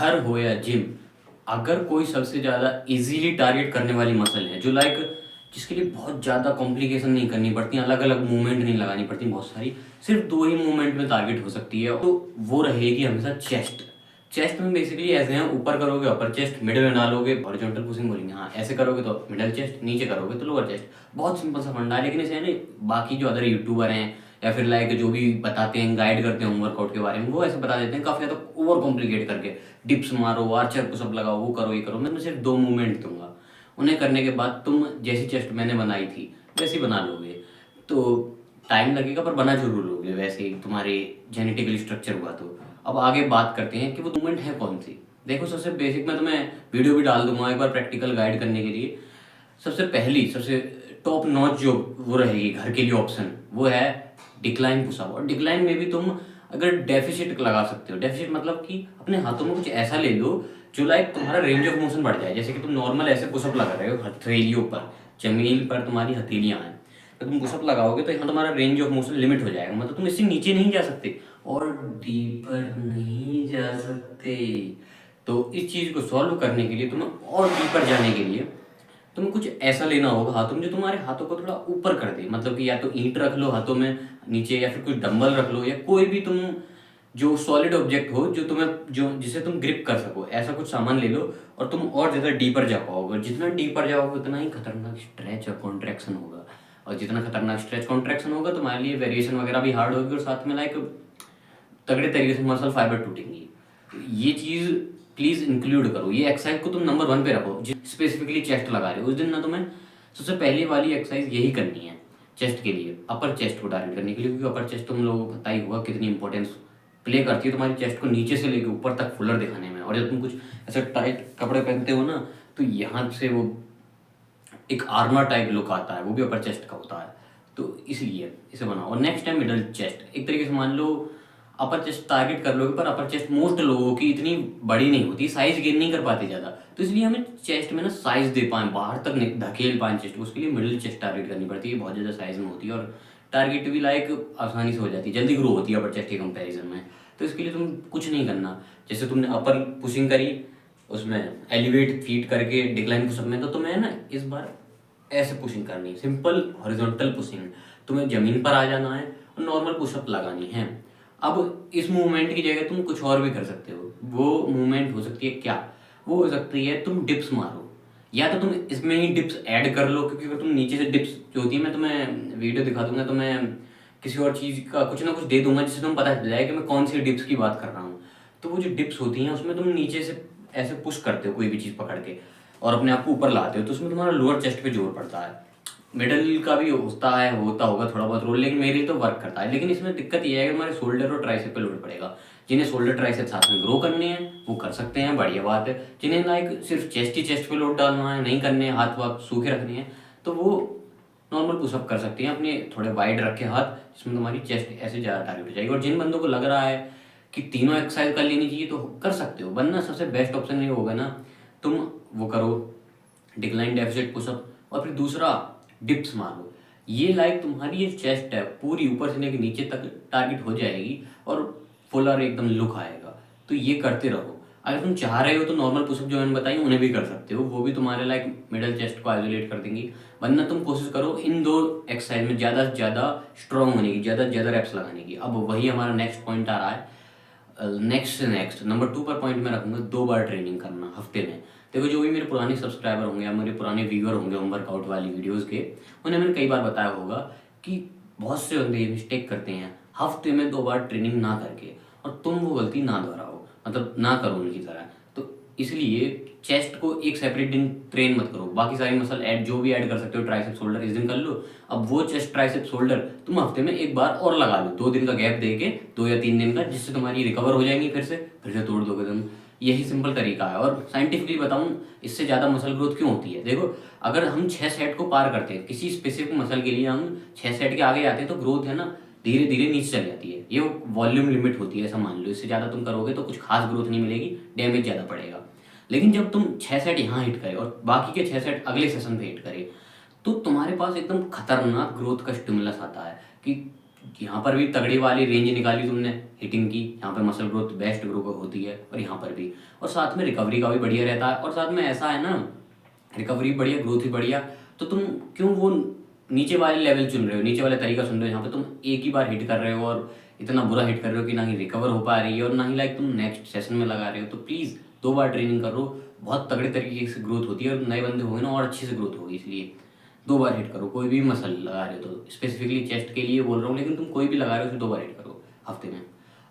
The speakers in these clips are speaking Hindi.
घर हो या जिम, अगर कोई सबसे ज़्यादा इजीली टारगेट करने वाली मसल है जो जिसके लिए बहुत ज़्यादा कॉम्प्लिकेशन नहीं करनी पड़ती, अलग अलग मूवमेंट नहीं लगानी पड़ती बहुत सारी, सिर्फ दो ही मूवमेंट में टारगेट हो सकती है, तो वो रहेगी हमेशा चेस्ट। चेस्ट में बेसिकली ऐसे हैं, ऊपर करोगे अपर चेस्ट, मिडिल में डालोगे हॉरिजॉन्टल पुशिंग बोलेंगे, हाँ ऐसे करोगे तो मिडल चेस्ट, नीचे करोगे तो लोअर चेस्ट। बहुत सिंपल सा फंडा है, लेकिन इसे ना बाकी जो अदर यूट्यूबर हैं या फिर जो भी बताते हैं, गाइड करते हैं वर्कआउट के बारे में, वो ऐसे बता देते हैं काफ़ी ज़्यादा ओवर कॉम्प्लिकेट करके, डिप्स मारो, आर्चर पुशअप लगाओ, वो करो ये करो। मैं सिर्फ दो मूवमेंट दूंगा, उन्हें करने के बाद तुम जैसी चेस्ट मैंने बनाई थी वैसी बना लोगे। तो टाइम लगेगा पर बना जरूर लोगे, वैसे ही तुम्हारे जेनेटिकली स्ट्रक्चर हुआ तो। अब आगे बात करते हैं कि वो मूवमेंट है कौन सी। देखो सबसे बेसिक में तुम्हें वीडियो भी डाल दूंगा एक बार प्रैक्टिकल गाइड करने के लिए। सबसे टॉप नॉच जो वो रहेगी घर के लिए ऑप्शन, वो है डिक्लाइन पुशअप। और डिक्लाइन में भी तुम अगर डेफिसिट लगा सकते हो, डेफिसिट मतलब कि अपने हाथों में कुछ ऐसा ले लो जो तुम्हारा रेंज ऑफ मोशन बढ़ जाए। जैसे कि तुम नॉर्मल ऐसे पुशअप लगा रहे हो हथेलियों पर, जमीन पर तुम्हारी हथेलियां हैं, तो तुम पुशअप लगाओगे तो यहाँ तुम्हारा रेंज ऑफ मोशन लिमिट हो जाएगा, मतलब तुम इससे नीचे नहीं जा सकते और डीपर नहीं जा सकते। तो इस चीज़ को सॉल्व करने के लिए, तुम्हें और डीपर जाने के लिए तुम्हें कुछ ऐसा लेना होगा हाथों में जो तुम्हारे हाथों को थोड़ा ऊपर कर दे। मतलब कि या तो ईंट रख लो हाथों में नीचे, या फिर कुछ डंबल रख लो, या कोई भी तुम जो सॉलिड ऑब्जेक्ट हो जो तुम्हें जो जिसे तुम ग्रिप कर सको, ऐसा कुछ सामान ले लो और तुम और ज़्यादा डीपर जा पाओगे। और जितना डीपर जाओगे उतना ही खतरनाक स्ट्रेच और कॉन्ट्रैक्शन होगा, और जितना खतरनाक स्ट्रेच कॉन्ट्रैक्शन होगा तुम्हारे लिए वेरिएशन वगैरह भी हार्ड होगी, और साथ में तगड़े तरीके से मसल फाइबर टूटेंगी। तो ये चीज़ प्लीज़ इंक्लूड करो, ये एक्सरसाइज को तुम नंबर 1 पे रखो। स्पेसिफिकली चेस्ट लगा रहे हो उस दिन ना, तुम्हें सबसे पहली वाली एक्सरसाइज यही करनी है चेस्ट के लिए, अपर चेस्ट को टारगेट करने के लिए, क्योंकि अपर चेस्ट तुम लोगों को पता ही होगा कितनी इंपॉर्टेंस प्ले करती है तुम्हारी चेस्ट को नीचे से लेकर ऊपर तक फुलर दिखाने में। और जब तुम कुछ ऐसे टाइट कपड़े पहनते हो ना, तो यहाँ से वो एक आर्मर टाइप लुक आता है, वो भी अपर चेस्ट का होता है। तो इसलिए इसे बनाओ। और नेक्स्ट टाइम मिडल चेस्ट, एक तरीके से मान लो अपर चेस्ट टारगेट कर लोगे, पर अपर चेस्ट मोस्ट लोगों की इतनी बड़ी नहीं होती, साइज गेन नहीं कर पाते ज़्यादा, तो इसलिए हमें चेस्ट में ना साइज दे पाएँ, बाहर तक धकेल पाएँ चेस्ट, उसके लिए मिडिल चेस्ट टारगेट करनी पड़ती है, बहुत ज़्यादा साइज में होती है और टारगेट भी आसानी से हो जाती है, जल्दी ग्रो होती है अपर चेस्ट के कंपैरिजन में। तो इसके लिए तुम कुछ नहीं करना, जैसे तुमने अपर पुशिंग करी उसमें एलिवेट फीट करके डिक्लाइन पुशअप में, तो तुम्हें ना इस बार ऐसे पुशिंग करनी है, सिंपल हॉरिजॉन्टल पुशिंग। तुम्हें जमीन पर आ जाना है और नॉर्मल पुशअप लगानी है। अब इस मूवमेंट की जगह तुम कुछ और भी कर सकते हो। वो मूवमेंट हो सकती है क्या, वो हो सकती है तुम डिप्स मारो, या तो तुम इसमें ही डिप्स ऐड कर लो, क्योंकि अगर तुम नीचे से डिप्स जो होती है, मैं तुम्हें वीडियो दिखा दूंगा, तो मैं किसी और चीज़ का कुछ ना कुछ दे दूंगा जिससे तुम्हें पता चल जाए कि मैं कौन सी डिप्स की बात कर रहा हूँ। तो वो जो डिप्स होती हैं उसमें तुम नीचे से ऐसे पुश करते हो कोई भी चीज़ पकड़ के और अपने आप को ऊपर लाते हो, तो उसमें तुम्हारा लोअर चेस्ट पे जोर पड़ता है। मिडल का भी होता होगा थोड़ा बहुत रोल, लेकिन मेरे लिए तो वर्क करता है। लेकिन इसमें दिक्कत ये है कि हमारे शोल्डर और ट्राइसेप पे लोड पड़ेगा। जिन्हें शोल्डर ट्राइसेप साथ में ग्रो करने हैं वो कर सकते हैं, बढ़िया बात है। जिन्हें सिर्फ चेस्ट ही चेस्ट पे लोड डालना है, नहीं करने, हाथ वाथ सूखे रखने हैं, तो वो नॉर्मल पुशअप कर सकती हैं अपने थोड़े वाइड रखे हाथ, जिसमें तुम्हारी चेस्ट ऐसे ज़्यादा टारगेट हो जाएगी। और जिन बंदों को लग रहा है कि तीनों एक्सरसाइज कर लेनी चाहिए तो कर सकते हो, वरना सबसे बेस्ट ऑप्शन ये होगा ना, तुम वो करो डिक्लाइन डेफिसिट पुशअप, और फिर दूसरा डिप्स मारो। ये तुम्हारी ये चेस्ट है पूरी ऊपर से लेकर नीचे तक टारगेट हो जाएगी और फुलर एकदम लुक आएगा। तो ये करते रहो। अगर तुम चाह रहे हो तो नॉर्मल पुशअप जो मैंने बताई उन्हें भी कर सकते हो, वो भी तुम्हारे मिडल चेस्ट को आइसोलेट कर देंगी। वरना तुम कोशिश करो इन दो एक्सरसाइज में ज़्यादा से ज़्यादा स्ट्रॉन्ग होने की, ज़्यादा से ज़्यादा रेप्स लगाने की। अब वही हमारा नेक्स्ट पॉइंट आ रहा है। नेक्स्ट नंबर 2 पर पॉइंट में रखूँगा 2 बार ट्रेनिंग करना हफ्ते में। देखो जो भी मेरे पुराने सब्सक्राइबर होंगे या मेरे पुराने व्यूअर होंगे होम वर्कआउट वाली वीडियोस के, उन्हें मैंने कई बार बताया होगा कि बहुत से बंदे ये मिस्टेक करते हैं हफ्ते में 2 बार ट्रेनिंग ना करके, और तुम वो गलती ना दोहराओ, मतलब ना करो उनकी तरह। तो इसलिए चेस्ट को एक सेपरेट दिन ट्रेन मत करो, बाकी सारी मसल ऐड जो भी ऐड कर सकते हो, ट्राइसेप शोल्डर इस दिन कर लो। अब वो चेस्ट ट्राइसेप शोल्डर तुम हफ्ते में एक बार और लगा लो, 2 दिन का गैप दे के, 2 या 3 दिन का, जिससे तुम्हारी रिकवर हो जाएंगी, फिर से तोड़ दोगे तुम। यही सिंपल तरीका है। और साइंटिफिकली बताऊं इससे ज़्यादा मसल ग्रोथ क्यों होती है। देखो अगर हम 6 सेट को पार करते हैं किसी स्पेसिफिक मसल के लिए, हम 6 सेट के आगे आते हैं तो ग्रोथ है ना धीरे धीरे नीचे चली जाती है। ये वॉल्यूम लिमिट होती है, ऐसा मान लो। इससे ज़्यादा तुम करोगे तो कुछ खास ग्रोथ नहीं मिलेगी, डैमेज ज़्यादा पड़ेगा। लेकिन जब तुम 6 सेट यहाँ हिट करे और बाकी के 6 सेट अगले सेशन पे हिट करे, तो तुम्हारे पास एकदम खतरनाक ग्रोथ का स्टिमुलस आता है कि यहाँ पर भी तगड़ी वाली रेंज निकाली तुमने हिटिंग की, यहाँ पे मसल ग्रोथ बेस्ट ग्रो होती है, और यहाँ पर भी, और साथ में रिकवरी का भी बढ़िया रहता है, और साथ में ऐसा है ना, रिकवरी बढ़िया, ग्रोथ भी बढ़िया। तो तुम क्यों वो नीचे वाले लेवल चुन रहे हो, नीचे वाला तरीका सुन रहे हो, यहाँ पे तुम एक ही बार हिट कर रहे हो और इतना बुरा हिट कर रहे हो कि ना ही रिकवर हो पा रही है और ना ही लाइक तुम नेक्स्ट सेशन में लगा रहे हो। तो प्लीज़ 2 बार ट्रेनिंग करो, बहुत तगड़े तरीके से ग्रोथ होती है, और नए बंदे होंगे ना और अच्छी से ग्रोथ होगी। इसलिए 2 बार हिट करो, कोई भी मसल लगा रहे हो तो, स्पेसिफिकली चेस्ट के लिए बोल रहा हूँ, लेकिन तुम कोई भी लगा रहे हो उसे 2 बार हिट करो हफ्ते में।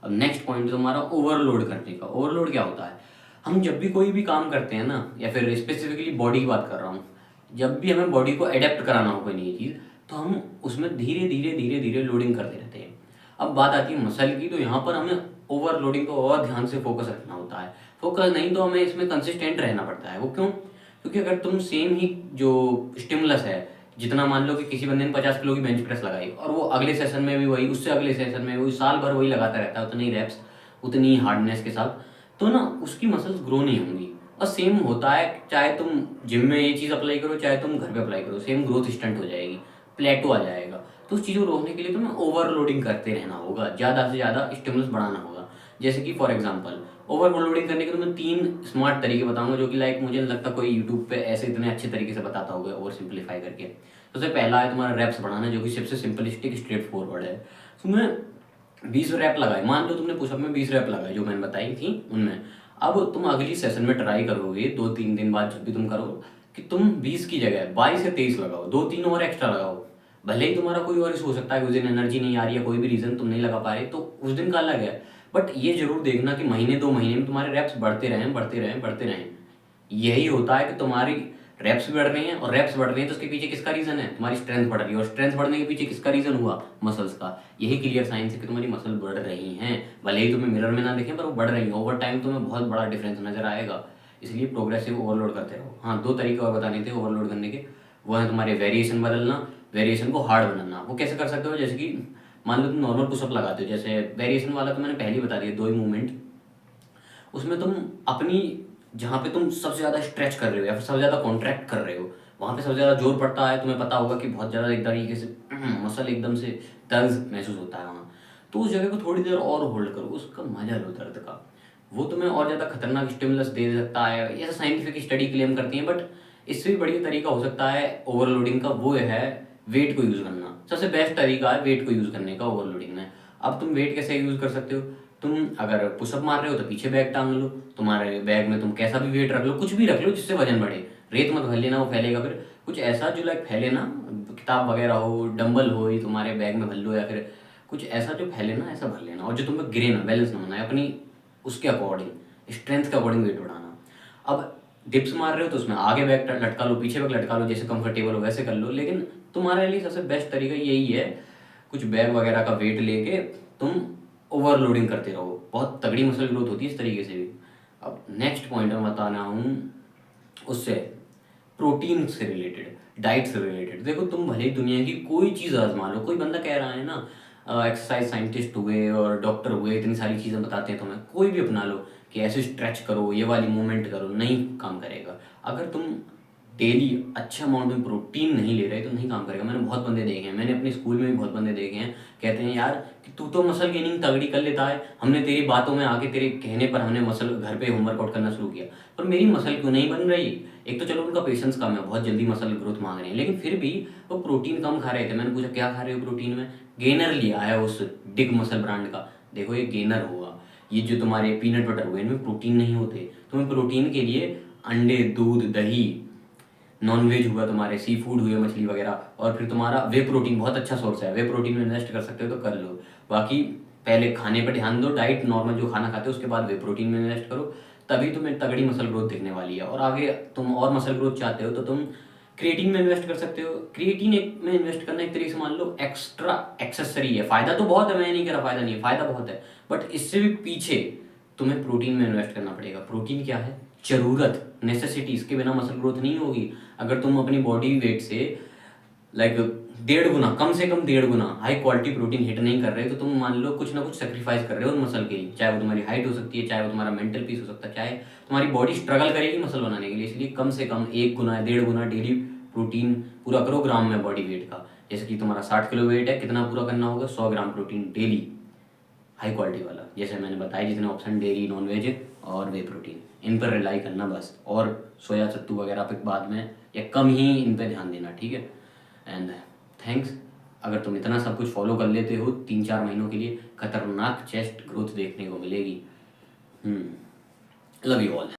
अब नेक्स्ट पॉइंट तुम्हारा ओवरलोड करने का। ओवरलोड क्या होता है, हम जब भी कोई भी काम करते हैं ना, या फिर स्पेसिफिकली बॉडी की बात कर रहा हूँ, जब भी हमें बॉडी को अडेप्ट कराना हो कोई नई चीज़, तो हम उसमें धीरे धीरे धीरे धीरे लोडिंग करते रहते हैं। अब बात आती है मसल की, तो यहाँ पर हमें ओवरलोडिंग को और ध्यान से फोकस रखना होता है। फोकस नहीं तो हमें इसमें कंसिस्टेंट रहना पड़ता है। वो क्यों? क्योंकि अगर तुम सेम ही जो स्टिमुलस है, जितना मान लो कि किसी बंदे ने 50 किलो की बेंच प्रेस लगाई और वो अगले सेशन में भी वही, उससे अगले सेशन में वही, साल भर वही लगाता रहता है उतनी रैप्स, उतनी हार्डनेस के साथ, तो ना उसकी मसल्स ग्रो नहीं होंगी। और सेम होता है, चाहे तुम जिम में ये चीज़ अप्लाई करो, चाहे तुम घर पे अप्लाई करो, सेम ग्रोथ स्टंट हो जाएगी, प्लेटो आ जाएगा। तो उस चीज़ को रोकने के लिए तुम्हें ओवरलोडिंग करते रहना होगा, ज़्यादा से ज़्यादा स्टिमुलस बढ़ाना होगा। जैसे कि फॉर एग्जांपल, ओवरलोडिंग करने के तो मैं 3 स्मार्ट तरीके बताऊंगा, जो कि लाइक मुझे नहीं लगता कोई यूट्यूब पे ऐसे इतने अच्छे तरीके से बताता होगा ओवर सिंप्लीफाई करके। सबसे पहला है तुम्हारा रैप्स बढ़ाना, जो कि सबसे सिंपलिस्टिक स्ट्रेट फॉरवर्ड है। तुम्हें 20 रैप लगाए, मान लो तुमने पुशअप में 20 रैप लगाए जो मैंने बताई थी उनमें, अब तुम अगली सेशन में ट्राई करोगे 2-3 दिन बाद, जब भी तुम करो, कि तुम 20 की जगह 22 से 23 लगाओ, 2-3 और एक्स्ट्रा लगाओ। भले ही तुम्हारा कोई और इशू हो सकता है, उस दिन एनर्जी नहीं आ रही है, कोई भी रीज़न तुम नहीं लगा पा रहे, तो उस दिन का अलग है। बट ये जरूर देखना कि महीने 2 महीने में तुम्हारे रैप्स बढ़ते रहें, बढ़ते रहें, बढ़ते रहें। यही होता है कि तुम्हारी रैप्स भी बढ़ रही हैं, और रैप्स बढ़ रही हैं तो उसके पीछे किसका रीज़न है? तुम्हारी स्ट्रेंथ बढ़ रही है, और स्ट्रेंथ बढ़ने के पीछे किसका रीज़न हुआ? मसल्स का। यही क्लियर साइंस है कि तुम्हारी मसल बढ़ रही हैं, भले ही तुम्हें मिरर में ना दिखें, पर वो बढ़ रही हैं। ओवर टाइम तुम्हें बहुत बड़ा डिफरेंस नजर आएगा। इसलिए प्रोग्रेसिव ओवरलोड करते रहो। हाँ, 2 तरीके और बताने थे ओवरलोड करने के, वो है तुम्हारे वेरिएशन बदलना, वेरिएशन को हार्ड बनाना। वो कैसे कर सकते हो? जैसे कि मान लो तुम नॉर्मल पुशअप लगाते हो, जैसे वेरिएशन वाला तो मैंने पहले ही बता दिया, 2 ही मूवमेंट, उसमें तुम अपनी, जहाँ पे तुम सबसे ज़्यादा स्ट्रेच कर रहे हो या फिर सबसे ज़्यादा कॉन्ट्रैक्ट कर रहे हो, वहाँ पे सबसे ज़्यादा जोर पड़ता है। तुम्हें पता होगा कि बहुत ज़्यादा एक तरीके से मसल एकदम से दर्द महसूस होता है वहाँ। तो उस जगह को थोड़ी देर और होल्ड करो, उसका मजा लो दर्द का। वो तुम्हें और ज़्यादा खतरनाक स्टिमुलस दे सकता है, ऐसा साइंटिफिक स्टडी क्लेम करती है। बट इससे भी बढ़िया तरीका हो सकता है ओवरलोडिंग का, वो है वेट को यूज़ करना। सबसे बेस्ट तरीका है वेट को यूज़ करने का ओवरलोडिंग में। अब तुम वेट कैसे यूज़ कर सकते हो? तुम अगर पुशअप मार रहे हो तो पीछे बैग टांग लो, तुम्हारे बैग में तुम कैसा भी वेट रख लो, कुछ भी रख लो जिससे वजन बढ़े। रेत मत भर लेना, वो फैलेगा फिर। कुछ ऐसा जो लाइक फैले ना, किताब वगैरह हो, डंबल हो, ये तुम्हारे बैग में भर लो, या फिर कुछ ऐसा जो फैले ना, ऐसा भर लेना, और जो तुम्हें गिरे ना, बैलेंस ना होना है अपनी, उसके अकॉर्डिंग स्ट्रेंथ के अकॉर्डिंग वेट बढ़ाना। अब डिप्स मार रहे हो तो उसमें आगे बैग लटका लो, पीछे बैग लटका लो, जैसे कंफर्टेबल हो वैसे कर लो। लेकिन तुम्हारे लिए सबसे बेस्ट तरीका यही है, कुछ बैग वगैरह का वेट लेके तुम ओवरलोडिंग करते रहो, बहुत तगड़ी मसल ग्रोथ होती है इस तरीके से भी। अब नेक्स्ट पॉइंट मैं बताना हूँ, उससे प्रोटीन से रिलेटेड, डाइट से रिलेटेड। देखो, तुम भले ही दुनिया की कोई चीज़ आजमा लो, कोई बंदा कह रहा है ना, एक्सरसाइज साइंटिस्ट हुए और डॉक्टर हुए, इतनी सारी चीज़ें बताते हैं तुम्हें, कोई भी अपना लो कि ऐसे स्ट्रेच करो, ये वाली मूवमेंट करो, नहीं काम करेगा। अगर तुम डेली अच्छे अमाउंट में प्रोटीन नहीं ले रहे तो नहीं काम करेगा। मैंने बहुत बंदे देखे हैं, मैंने अपने स्कूल में भी बहुत बंदे देखे हैं, कहते हैं यार कि तू तो मसल गेनिंग तगड़ी कर लेता है, हमने तेरी बातों में आके, तेरे कहने पर हमने मसल घर पे होमवर्क आउट करना शुरू किया, पर मेरी मसल क्यों नहीं बन रही? एक तो चलो उनका पेशेंस कम है, बहुत जल्दी मसल ग्रोथ मांग रहे हैं, लेकिन फिर भी वो प्रोटीन कम खा रहे थे। मैंने पूछा क्या खा रहे हो प्रोटीन में? गेनर लिया है उस डिग मसल ब्रांड का। देखो, ये गेनर हुआ, ये जो तुम्हारे पीनट बटर हुए, इनमें प्रोटीन नहीं होते। तुम्हें प्रोटीन के लिए अंडे, दूध, दही, नॉनवेज हुआ, तुम्हारे सी फूड हुए, मछली वगैरह, और फिर तुम्हारा वे प्रोटीन बहुत अच्छा सोर्स है, वे प्रोटीन में इन्वेस्ट कर सकते हो तो कर लो। बाकी पहले खाने पर ध्यान दो, डाइट नॉर्मल जो खाना खाते हो, उसके बाद वे प्रोटीन में इन्वेस्ट करो, तभी तुम्हें तगड़ी मसल ग्रोथ दिखने वाली है। और आगे तुम और मसल ग्रोथ चाहते हो तो तुम क्रिएटिन में इन्वेस्ट कर सकते हो। क्रिएटिन में इन्वेस्ट करना एक तरीके से मान लो एक्स्ट्रा एक्सेसरी है। फायदा तो बहुत है, मैं नहीं कह रहा फायदा नहीं है, फायदा बहुत है, बट इससे भी पीछे तुम्हें प्रोटीन में इन्वेस्ट करना पड़ेगा। प्रोटीन क्या है? जरूरत, नेसेसिटी। इसके बिना मसल ग्रोथ नहीं होगी। अगर तुम अपनी बॉडी वेट से लाइक 1.5 गुना, कम से कम 1.5 गुना हाई क्वालिटी प्रोटीन हिट नहीं कर रहे, तो तुम मान लो कुछ ना कुछ सेक्रीफाइस कर रहे हो उस मसल के लिए। चाहे वो तुम्हारी हाइट हो सकती है, चाहे वो तुम्हारा मेंटल पीस हो सकता है, चाहे तुम्हारी बॉडी स्ट्रगल करेगी मसल बनाने के लिए। इसलिए कम से कम 1 गुना, 1.5 गुना डेली प्रोटीन पूरा करो ग्राम में बॉडी वेट का। जैसे कि तुम्हारा 60 किलो वेट है, कितना पूरा करना होगा? 100 gram protein daily, high quality वाला, जैसे मैंने बताया जितने ऑप्शन, डेयरी, नॉनवेज और वे प्रोटीन, इन पर रिलाई करना बस। और सोया सत्तू वगैरह पे बाद में या कम ही इन पे ध्यान देना, ठीक है। And thanks. अगर तुम इतना सब कुछ फॉलो कर लेते हो 3-4 महीनों के लिए, खतरनाक चेस्ट ग्रोथ देखने को मिलेगी। Love you all.